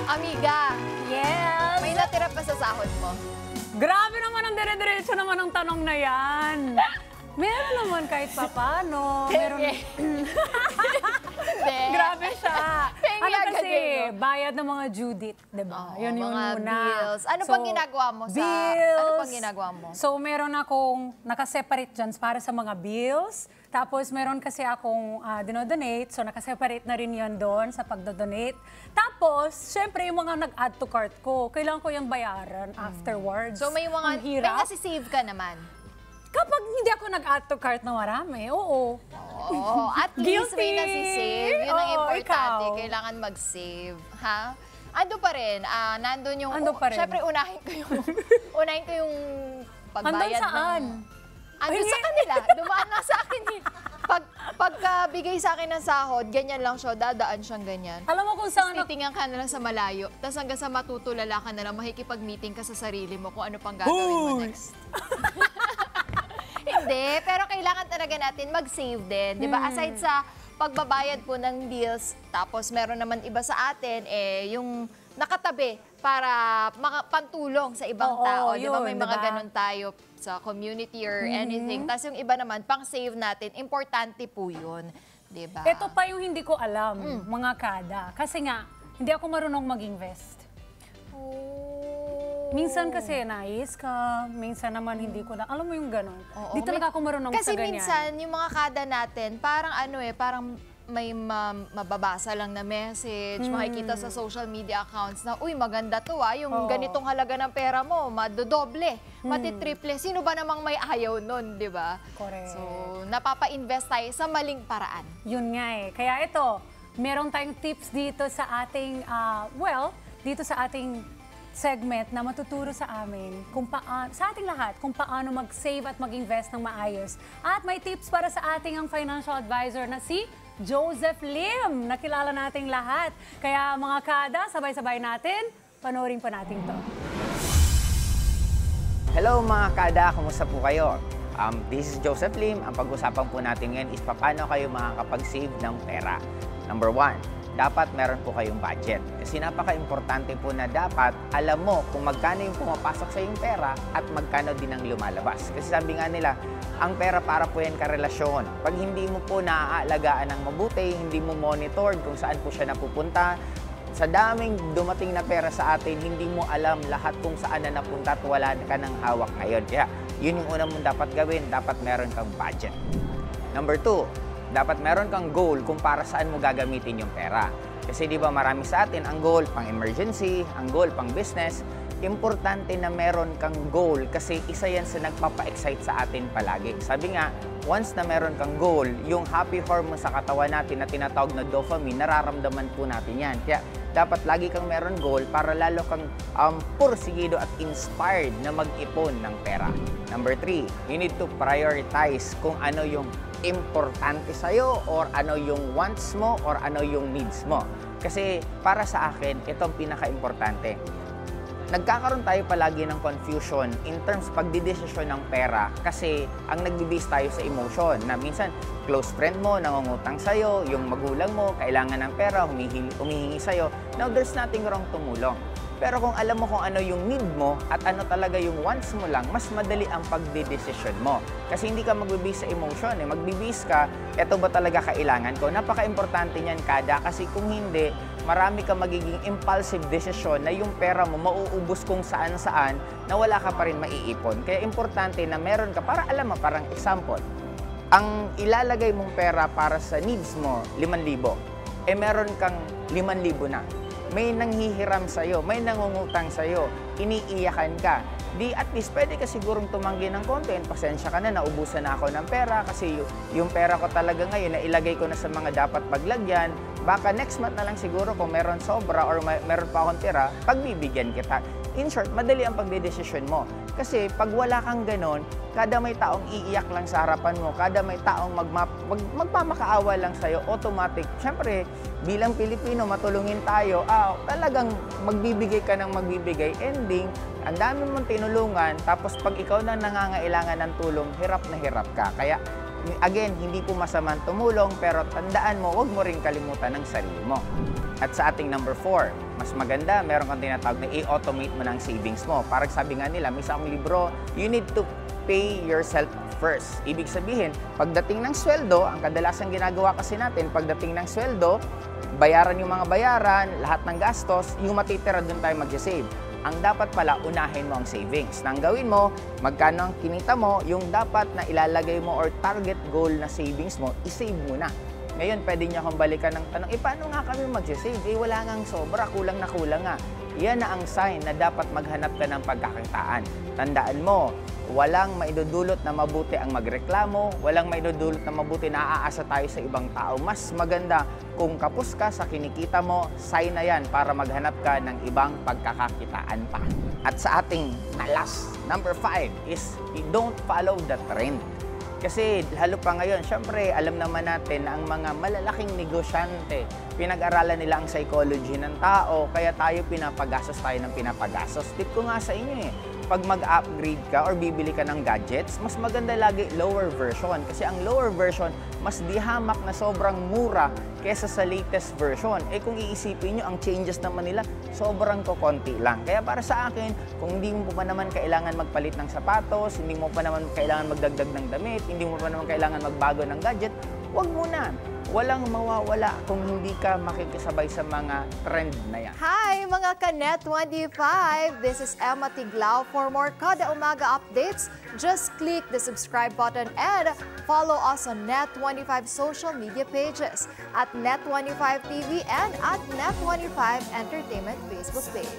Amiga, Yes! may natira pa sa sahod mo? Grabe naman ang dire-diretso naman ang tanong na yan. Meron naman kahit papano. Meron... Grabe siya. Ano kasi, bayad ng mga due date, diba? Yun yung mga muna. bills. Ano pang ginagawa mo sa... Bills. Ano pang ginagawa mo? So, meron akong nakaseparate dyan para sa mga bills. Tapos, meron kasi akong dinodonate. So, nakaseparate na rin yun doon sa pagdodonate. Tapos, syempre, yung mga nag-add to cart ko, kailangan ko yung bayaran afterwards. So, may mga... Ang hirap. May nasi-save ka naman. Kapag hindi ako nag-add to cart na marami, oo. Oo, at least may Guilty. nasi-save. Yun ang Oo, importante. ikaw. Kailangan mag-save. Ha? Ando pa rin. Nandun yung... Ando pa rin. Siyempre, unahin ko yung pagbayad. Andun saan? Andun sa kanila. Dumaan na sa akin eh. Pagka-bigay sa akin ng sahod, ganyan lang siya. Dadaan siyang ganyan. Alam mo kung saan... Titingnan ka na lang sa malayo. Tapos hanggang sa matutulala ka na lang, makikipag-meeting ka sa sarili mo kung ano pang gagawin mo next. Hindi, pero kailangan talaga natin mag-save din. Di ba? Aside sa pagbabayad po ng bills, tapos meron naman iba sa atin, yung nakatabi para makapantulong sa ibang tao. Di ba? May mga ganun tayo sa community or anything. Tapos yung iba naman, pang-save natin, importante po yun. Di ba? Ito pa yung hindi ko alam, mga kada. Kasi nga, hindi ako marunong mag-invest. Minsan kasi nais ka, minsan naman hindi ko na. Alam mo yung gano'n? Di talaga ako marunong sa ganyan. Kasi minsan, yung mga kada natin, parang parang may mababasa lang na message, makikita sa social media accounts na, uy, maganda to yung ganitong halaga ng pera mo, madodoble, matitriple. Sino ba namang may ayaw nun, di ba? Correct. So, napapa-invest tayo sa maling paraan. Yun nga eh. Kaya ito, meron tayong tips dito sa ating, dito sa ating segment na matuturo sa amin kung sa ating lahat kung paano mag-save at mag-invest ng maayos. At may tips para sa ating ang financial advisor na si Joseph Lim, nakilala nating lahat. Kaya mga kada, sabay-sabay natin, panoorin po natin to. Hello mga kada, kumusta po kayo? This is Joseph Lim. Ang pag-usapan po natin ngayon is paano kayo makakapag-save ng pera. Number 1, dapat meron po kayong budget. Kasi napaka-importante po na dapat alam mo kung magkano yung pumapasok sa yung pera at magkano din ang lumalabas. Kasi sabi nga nila, ang pera para po yan karelasyon. Pag hindi mo po naaalagaan ng mabuti, hindi mo monitor kung saan po siya napupunta, sa daming dumating na pera sa atin, hindi mo alam lahat kung saan na napunta at wala ka ng hawak ngayon. Kaya yun yung unang mo dapat gawin, dapat meron kang budget. Number 2, dapat meron kang goal kung para saan mo gagamitin yung pera. Kasi di ba marami sa atin ang goal pang emergency, ang goal pang business. Importante na meron kang goal kasi isa yan sa nagpapa-excite sa atin palagi. Sabi nga, once na meron kang goal, yung happy hormone sa katawan natin na tinatawag na dopamine, nararamdaman po natin yan. Kaya dapat lagi kang meron goal para lalo kang pursigido at inspired na mag-ipon ng pera. Number 3, you need to prioritize kung ano yung importante sa'yo or ano yung wants mo or ano yung needs mo. Kasi para sa akin, ito ang pinaka-importante. Nagkakaroon tayo palagi ng confusion in terms pagdidesisyon ng pera kasi ang nagbe-base tayo sa emotion na minsan close friend mo, nangungutang sa'yo, yung magulang mo, kailangan ng pera, humihingi sa'yo. Now, there's nothing wrong tumulong. Pero kung alam mo kung ano yung need mo at ano talaga yung wants mo lang, mas madali ang pagdidesisyon mo. Kasi hindi ka magbibase sa emotion. Magbibase ka, eto ba talaga kailangan ko? Napaka-importante niyan kada kasi kung hindi, marami ka magiging impulsive decision na yung pera mo mauubos kung saan-saan na wala ka pa rin maiipon. Kaya importante na meron ka, para alam mo, parang example, ang ilalagay mong pera para sa needs mo, 5,000. Meron kang 5,000 na. May nanghihiram sa'yo, may nangungutang sa'yo, iniiyakan ka. Di at least pwede ka sigurong tumanggi ng konti. Pasensya ka na, naubusan na ako ng pera kasi yung pera ko talaga ngayon na ilagay ko na sa mga dapat paglagyan. Baka next month na lang siguro kung meron sobra or meron pa akong tira, pagbibigyan kita. In short, madali ang pagdedesisyon mo. Kasi pag wala kang ganon, kada may taong iiyak lang sa harapan mo, kada may taong magmamakaawa lang sa'yo, automatic. Siyempre, bilang Pilipino, matulungin tayo, talagang magbibigay ka ng magbibigay. Ending, ang dami mong tinulungan, tapos pag ikaw na nangangailangan ng tulong, hirap na hirap ka. Kaya, again, hindi po masamang tumulong, pero tandaan mo, huwag mo rin kalimutan ng sarili mo. At sa ating number 4, mas maganda, meron kang tinatawag na i-automate mo ng savings mo. Parang sabi nga nila, may isang libro, you need to pay yourself first. Ibig sabihin, pagdating ng sweldo, ang kadalasang ginagawa kasi natin, pagdating ng sweldo, bayaran yung mga bayaran, lahat ng gastos, yung matitira doon tayo mag-save. Ang dapat pala, unahin mo ang savings. Nang gawin mo, magkano ang kinita mo, yung dapat na ilalagay mo or target goal na savings mo, isave mo na. Ngayon, pwede niyo akong balikan ng tanong, paano nga kami mag-save? Wala ngang sobra, kulang na kulang nga. Yan na ang sign na dapat maghanap ka ng pagkakitaan. Tandaan mo, walang maidudulot na mabuti ang magreklamo, walang maidudulot na mabuti na aasa tayo sa ibang tao. Mas maganda kung kapos ka sa kinikita mo, sign na yan para maghanap ka ng ibang pagkakakitaan pa. At sa ating last, number 5 is don't follow the trend. Kasi lalo pa ngayon, syempre alam naman natin na ang mga malalaking negosyante, pinag-aralan nila ang psychology ng tao, kaya tayo pinapagastos tayo ng pinapagastos. Tip ko nga sa inyo pag mag-upgrade ka or bibili ka ng gadgets, mas maganda lagi lower version. Kasi ang lower version, mas dihamak na sobrang mura kesa sa latest version. Kung iisipin nyo, ang changes naman nila, sobrang kokonti lang. Kaya para sa akin, kung hindi mo pa naman kailangan magpalit ng sapatos, hindi mo pa naman kailangan magdagdag ng damit, hindi mo pa naman kailangan magbago ng gadget, wag muna. Walang mawawala kung hindi ka makikisabay sa mga trend na yan. Hi mga ka-Net25! This is Emma Tiglao. For more Kada Umaga updates, just click the subscribe button and follow us on Net25 social media pages at Net25 TV and at Net25 Entertainment Facebook page.